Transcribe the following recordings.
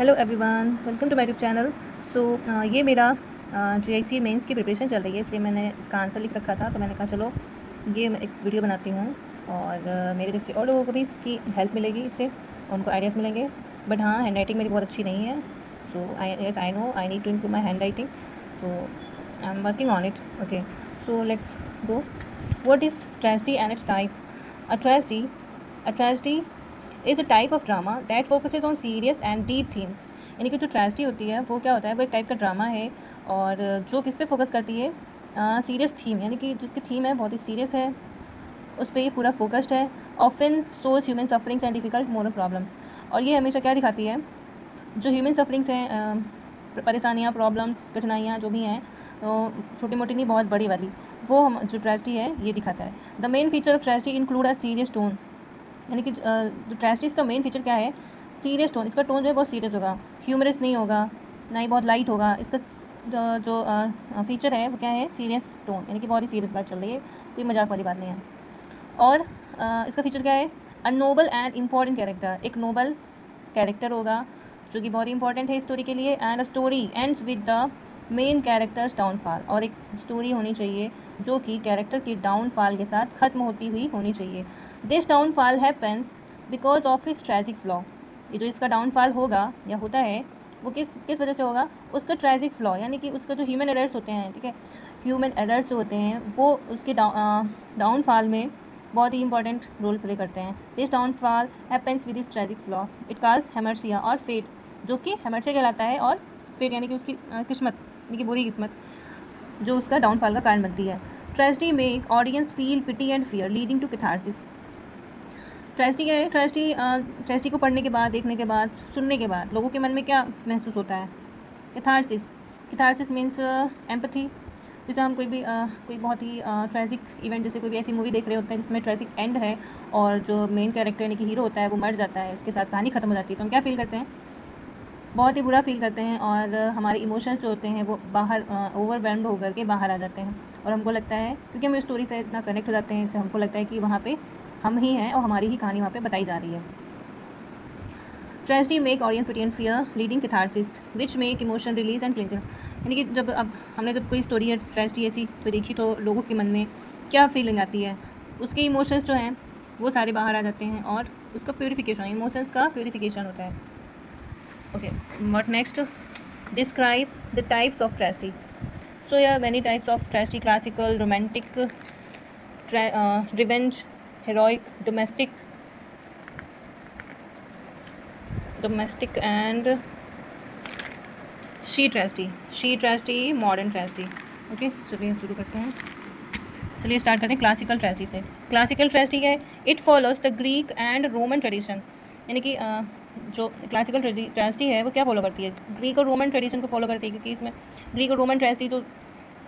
Hello everyone, welcome to my YouTube channel. So ये मेरा JIC mains की preparation चल रही है, इसलिए मैंने इसका आंसर लिख रखा था। तो मैंने कहा चलो ये मैं एक वीडियो बनाती हूँ और मेरे जैसे और लोगों को भी इसकी हेल्प मिलेगी, इससे उनको आइडियाज़ मिलेंगे। बट हाँ, हैंड राइटिंग मेरी बहुत अच्छी नहीं है। So I know I need to improve my hand writing. So I am working on it. Okay, so let's go. What is tragedy and its type? A tragedy is a type of drama that focuses on serious and deep themes. यानी कि जो tragedy होती है वो क्या होता है, वो एक टाइप का ड्रामा है और जो किस पे फोकस करती है, सीरियस थीम, यानी कि जिसकी थीम है बहुत ही सीरियस है, उस पर ये पूरा फोकस्ड है। Often shows human sufferings and difficult moral problems. और ये हमेशा क्या दिखाती है, जो ह्यूमन सफरिंग्स हैं, परेशानियाँ, प्रॉब्लम्स, कठिनाइयाँ जो भी हैं, तो छोटी मोटी नहीं, बहुत बड़ी वाली, वो हम जो ट्रेजेडी है ये दिखाता है। The main feature of tragedy include a serious tone. यानी कि जो ट्रेजेडी का मेन फीचर क्या है, सीरियस टोन। इसका टोन जो है बहुत सीरियस होगा, ह्यूमरस नहीं होगा, ना ही बहुत लाइट होगा। इसका जो फीचर है वो क्या है, सीरियस टोन, यानी कि बहुत ही सीरियस बात चल रही है, कोई मजाक वाली बात नहीं है। और इसका फीचर क्या है, अ नोबल एंड इम्पॉर्टेंट कैरेक्टर। एक नोबल कैरेक्टर होगा जो कि बहुत इंपॉर्टेंट है स्टोरी के लिए। And a story ends with the main characters downfall. और एक स्टोरी होनी चाहिए जो कि कैरेक्टर की डाउनफॉल के साथ ख़त्म होती हुई होनी चाहिए। This downfall happens because of his tragic flaw. ये जो इसका डाउनफॉल होगा या होता है वो किस किस वजह से होगा, उसका ट्रैजिक फ्लॉ, यानी कि उसका जो ह्यूमन एरर्स होते हैं, ठीक है, ह्यूमन एरर्स जो होते हैं वो उसके डाउनफॉल में बहुत ही इंपॉर्टेंट रोल प्ले करते हैं। This downfall happens with this tragic flaw it calls hamartia और फेट, जो कि हेमर्सिया कहलाता है, और फेट यानी कि उसकी किस्मत, यानी कि बुरी किस्मत जो उसका डाउनफॉल का कारण बनती है। Tragedy make audience feel pity and fear leading to catharsis. Tragedy क्या है, ट्रेजेडी को पढ़ने के बाद, देखने के बाद, सुनने के बाद लोगों के मन में क्या महसूस होता है, कैथारसिस। Catharsis means empathy. जैसे हम कोई बहुत ही ट्रैजिक इवेंट, जैसे कोई भी ऐसी मूवी देख रहे होते हैं जिसमें ट्रैजिक एंड है और जो मेन कैरेक्टर यानी कि हीरो होता है वो मर जाता है, उसके साथ कहानी खत्म हो जाती है, तो हम क्या फील करते हैं, बहुत ही बुरा फील करते हैं। और हमारे इमोशंस जो होते हैं वो बाहर ओवरवेल्म्ड होकर के बाहर आ जाते हैं, और हमको लगता है, क्योंकि हम इस स्टोरी से इतना कनेक्ट हो जाते हैं, इससे हमको लगता है कि वहाँ पे हम ही हैं और हमारी ही कहानी वहाँ पे बताई जा रही है। Tragedy make audience pity and fear leading catharsis which make emotion release and cleanser. यानी कि जब कोई स्टोरी है ट्रेजेडी ऐसी तो देखी, तो लोगों के मन में क्या फीलिंग आती है, उसके इमोशंस जो हैं वो सारे बाहर आ जाते हैं और उसका प्योरीफिकेशन, इमोशंस का प्योरीफिकेशन होता है। Okay, what next, describe the types of tragedy. So या many types of tragedy, classical, romantic, revenge, heroic, domestic and she tragedy, modern tragedy. Okay, चलिए शुरू करते हैं। चलिए स्टार्ट करते हैं क्लासिकल ट्रेजेडी से। क्लासिकल ट्रेजेडी क्या है, it follows the Greek and Roman tradition. यानी कि जो क्लासिकल ट्रेजेडी है वो क्या फॉलो करती है, ग्रीक और रोमन ट्रेडिशन को फॉलो करती है, क्योंकि इसमें ग्रीक और रोमन ट्रेजेडी जो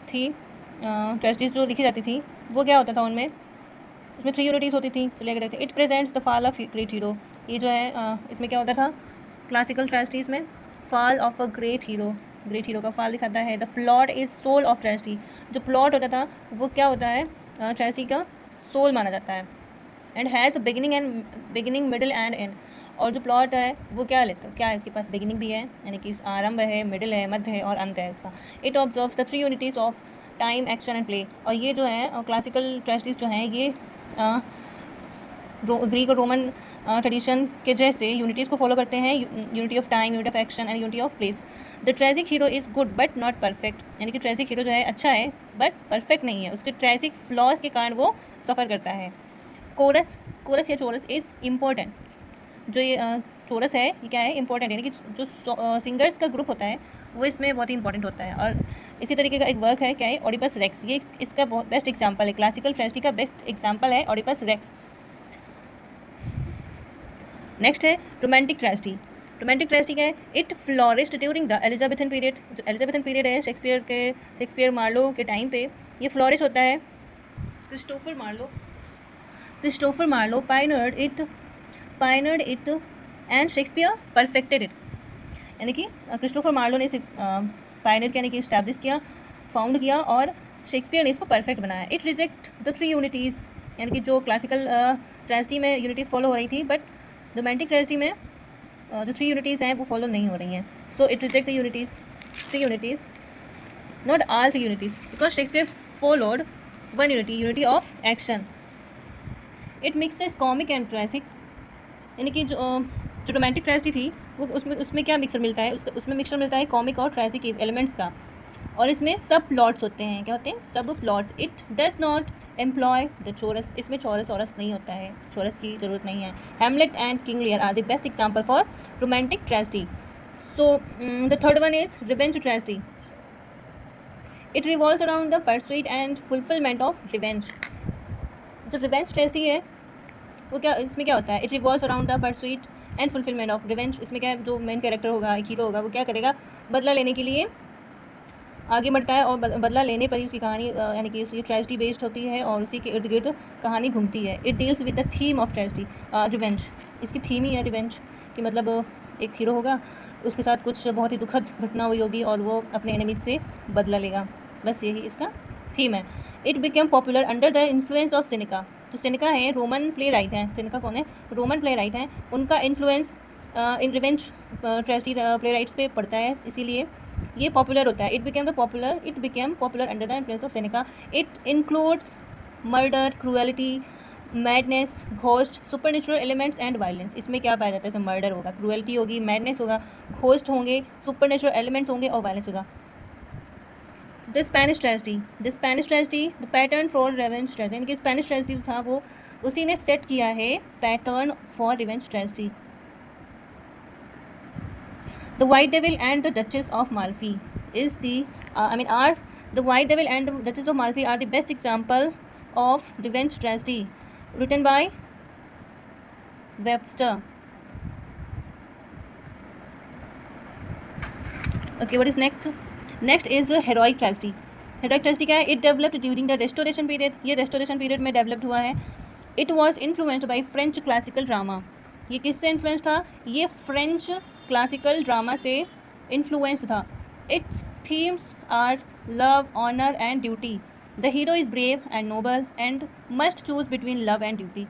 थी, ट्रेजेडीज जो लिखी जाती थी वो क्या होता था, उनमें उसमें 3 यूनिटीज़ होती थी। चलिए देखते हैं। It presents the fall of great hero. ये जो है इसमें क्या होता था, क्लासिकल ट्रेजेडीज में fall of a great hero का फॉल दिखाता है। The plot is soul of tragedy. जो प्लॉट होता था वो क्या होता है, ट्रेजेडी का सोल माना जाता है। And has beginning middle and and. और जो प्लॉट है वो क्या है, इसके पास बिगिनिंग भी है, यानी कि आरंभ है, मिडिल है, मध्य है और अंत है इसका। It observe the 3 unities of time, action and play. और ये जो है क्लासिकल ट्रेजेडीज जो हैं ये ग्रीक और रोमन ट्रेडिशन के जैसे यूनिटीज़ को फॉलो करते हैं, unity of time, unity of action and unity of place. The tragic hero is good but not perfect. यानी कि ट्रेजिक हीरो जो है अच्छा है बट परफेक्ट नहीं है, उसके ट्रेजिक फ्लॉज के कारण वो सफ़र करता है। कोरस या चोरस इज़ इम्पोर्टेंट। जो ये चोरस है ये क्या है, इंपॉर्टेंट, यानी कि जो सिंगर्स का ग्रुप होता है वो इसमें बहुत ही इंपॉर्टेंट होता है। और इसी तरीके का एक वर्क है, क्या है, ओडिपस रेक्स। ये इसका बहुत बेस्ट एग्जाम्पल है, क्लासिकल ट्रेजेडी का बेस्ट एग्जाम्पल है ओडिपस रेक्स। नेक्स्ट है रोमांटिक ट्रेजेडी क्या है, it flourished during the Elizabethan period. जो एलिजाबेथन पीरियड है शेक्सपियर मार्लो के टाइम पे ये फ्लोरिश होता है। Christopher Marlowe pioneered it and Shakespeare perfected it. यानी कि क्रिस्टोफर मार्लो ने इसे पायनर यानी कि इस्टेब्लिश किया, फाउंड किया, और शेक्सपियर ने इसको परफेक्ट बनाया। It reject the 3 unities. यानी कि जो क्लासिकल ट्रेजेडी में यूनिटीज़ फॉलो हो रही थी, बट रोमांटिक ट्रेजेडी में जो 3 यूनिटीज़ हैं वो फॉलो नहीं हो रही हैं. So it reject the unities, 3 unities, not all 3 unities, because Shakespeare followed one unity, unity of action. It mixes comic and tragic, यानी कि जो रोमांटिक ट्रेजेडी थी वो उसमें क्या मिक्सर मिलता है, उसमें मिक्सर मिलता है कॉमिक और ट्रेजिक एलिमेंट्स का, और इसमें सब प्लॉट्स होते हैं. क्या होते हैं? Sub plots. It does not employ the chorus, इसमें चौरस औरस नहीं होता है, चोरस की ज़रूरत नहीं है. Hamlet and King Lear are the best example for romantic tragedy. So the third one is revenge tragedy. It revolves around the pursuit and fulfilment of revenge. जो रिवेंज ट्रेजेडी है वो क्या, इसमें क्या होता है? It revolves around the pursuit and fulfilment of revenge. इसमें क्या है, जो मेन कैरेक्टर होगा, एक हीरो होगा, वो क्या करेगा, बदला लेने के लिए आगे बढ़ता है, और बदला लेने पर ही उसकी कहानी यानी कि उसकी ट्रेजेडी बेस्ड होती है और उसी के इर्द गिर्द कहानी घूमती है. It deals with the theme of tragedy, revenge. इसकी थीम ही है रिवेंज, कि मतलब एक हीरो होगा, उसके साथ कुछ बहुत ही दुखद घटना हुई होगी और वो अपने एनिमीज से बदला लेगा. बस यही इसका थीम है. It became popular under the influence of Seneca. तो सेनेका है रोमन प्ले राइट हैं. सेनेका कौन है? रोमन प्ले राइट हैं. उनका इन्फ्लुएंस इन रिवेंज ट्रेजेडी प्ले राइट्स पे पड़ता है, इसीलिए ये पॉपुलर होता है. It became popular under the influence of Seneca. It includes murder, cruelty, madness, ghost, supernatural elements and violence. इसमें क्या पाया जाता है? इसमें मर्डर होगा, क्रूएलिटी होगी, मैडनेस होगा, घोस्ट होंगे, सुपरनेचुरल एलिमेंट्स होंगे और वायलेंस होगा. The Spanish tragedy, the pattern for revenge tragedy. यानी कि स्पेनिश ट्रेजेडी था वो उसी ने सेट किया है pattern for revenge tragedy. The White Devil and the Duchess of Malfi is the the White Devil and the Duchess of Malfi are the best example of revenge tragedy written by Webster. Okay, what is next? Next is heroic tragedy. Heroic tragedy क्या है? It developed during the Restoration period. ये Restoration period में developed हुआ है. It was influenced by French classical drama. ये किससे influence था? ये फ्रेंच क्लासिकल ड्रामा से इन्फ्लुएंस था. Its themes are love, honour and duty. The hero is brave and noble and must choose between love and duty.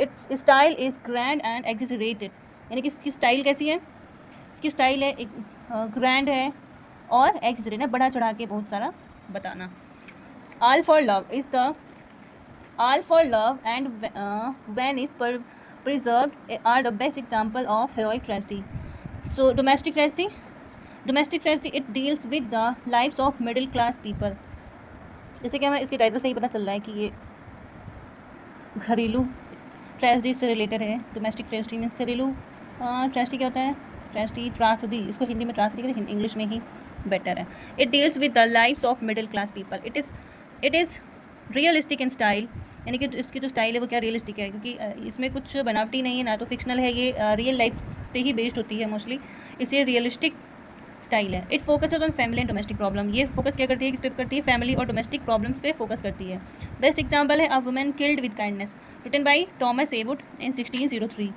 Its style is grand and exaggerated. यानी कि इसकी style कैसी है? इसकी style है एक ग्रैंड है और एग्जिजरेट है, बढ़ा चढ़ा के बहुत सारा बताना. All for love and when is preserved are the best example of heroic tragedy. So domestic tragedy it deals with the lives of middle class people. जैसे कि हमें इसके टाइटल से ही पता चल रहा है कि ये घरेलू ट्रेजेडी से रिलेटेड है. डोमेस्टिक ट्रेजेडी मीन्स घरेलू ट्रेजेडी. क्या होता है? ट्रेजेडी, त्रासदी. इसको हिंदी में त्रासदी कहते हैं, इंग्लिश में ही बेटर है. It deals with the lives of middle class people. It is realistic in style. यानी कि इसकी जो स्टाइल है वो क्या रियलिस्टिक है, क्योंकि इसमें कुछ बनावटी नहीं है, ना तो फिक्शनल है, ये रियल लाइफ पे ही बेस्ड होती है मोस्टली, इसलिए रियलिस्टिक स्टाइल है. It focuses on family and domestic problem. ये फोकस क्या करती है? किस पे करती है? फैमिली और डोमेस्टिक प्रॉब्लम्स पे फोकस करती है. बेस्ट एग्जाम्पल है a woman killed with kindness, written by Thomas Heywood in 1603.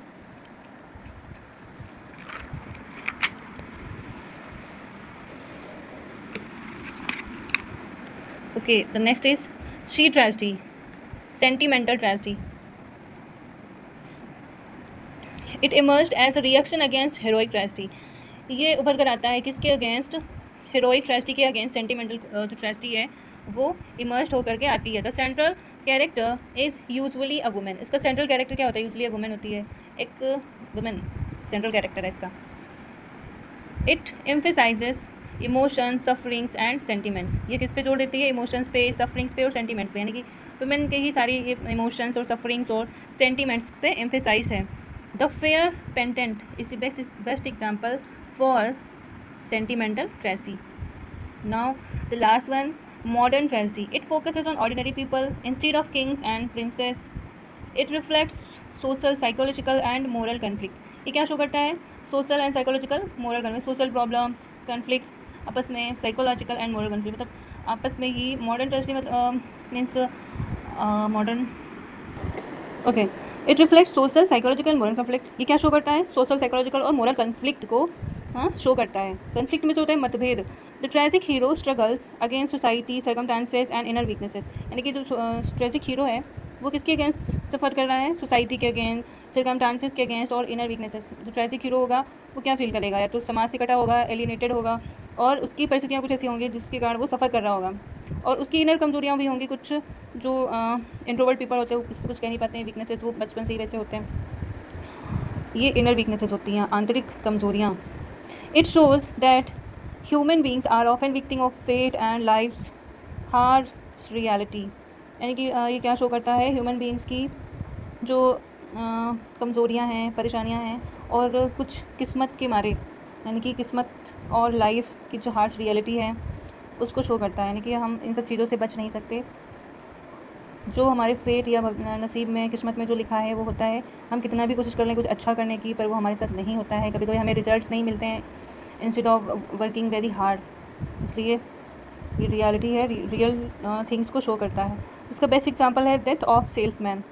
Okay, the next is street tragedy, sentimental tragedy. It emerged as a reaction against heroic tragedy. ये उभर कर आता है किसके अगेंस्ट? हेरोइक ट्रेजेडी के against. Sentimental जो tragedy है वो इमर्ज होकर के आती है. The central character is usually a women. इसका सेंट्रल कैरेक्टर क्या होता है? यूजुअली अ वुमेन होती है, एक वुमेन सेंट्रल कैरेक्टर है इसका. It emphasises emotions, sufferings and sentiments. ये किस पे जोड़ देती है? इमोशंस पे, सफरिंग्स पे और सेंटिमेंट्स पे. यानी कि वुमेन के ही सारी ये इमोशंस और सफरिंग्स और सेंटिमेंट्स पे एम्फेसाइज है. The fair penitent is the best example for sentimental tragedy. Now the last one, modern tragedy. It focuses on ordinary people instead of kings and princes. It reflects social, psychological and moral conflict. ये क्या show करता है? Social and psychological, moral conflict. Social problems, conflicts आपस में, psychological and moral conflict मतलब आपस में ही. मॉडर्न ट्रेजेडी मतलब means modern. Okay, it reflect social, psychological and moral conflict. ये क्या शो करता है? सोशल, साइकोलॉजिकल और मोरल कन्फ्लिक्ट को शो करता है. कन्फ्लिक्ट में जो होता है मतभेद. The tragic hero struggles against society, circumstances and inner weaknesses. यानी कि जो ट्रेजिक हीरो है वो किसके अगेंस्ट सफ़र कर रहा है? सोसाइटी के अगेंस्ट, सर्कमस्टांसेस के अगेंस्ट और इनर वीकनेसेस। जो ट्रेजिक हीरो होगा वो क्या फील करेगा, या तो समाज से कटा होगा, एलिनेटेड होगा, और उसकी परिस्थितियाँ कुछ ऐसी होंगी जिसके कारण वो सफ़र कर रहा होगा, और उसकी इनर कमजोरियाँ भी होंगी कुछ। जो इंट्रोवर्ट पीपल होते हैं वो किसी से कुछ कह नहीं पाते हैं, वीकनेसेस वो बचपन से ही वैसे होते हैं, ये इनर वीकनेसेस होती हैं, आंतरिक कमजोरियाँ। It shows that human beings are often victim of fate and life's harsh reality. यानी कि ये क्या शो करता है, ह्यूमन बींग्स की जो कमज़ोरियाँ हैं, परेशानियाँ हैं, और कुछ किस्मत के मारे, यानी कि किस्मत और लाइफ की जो हार्श रियलिटी है उसको शो करता है। यानी कि हम इन सब चीज़ों से बच नहीं सकते, जो हमारे फेट या नसीब में, किस्मत में जो लिखा है वो होता है। हम कितना भी कोशिश कर लें कुछ अच्छा करने की, पर वो हमारे साथ नहीं होता है। कभी कभी हमें रिजल्ट्स नहीं मिलते हैं instead of working very hard. इसलिए ये रियलिटी है, रियल थिंग्स को शो करता है। इसका बेस्ट एग्जांपल है डेथ ऑफ सेल्समैन।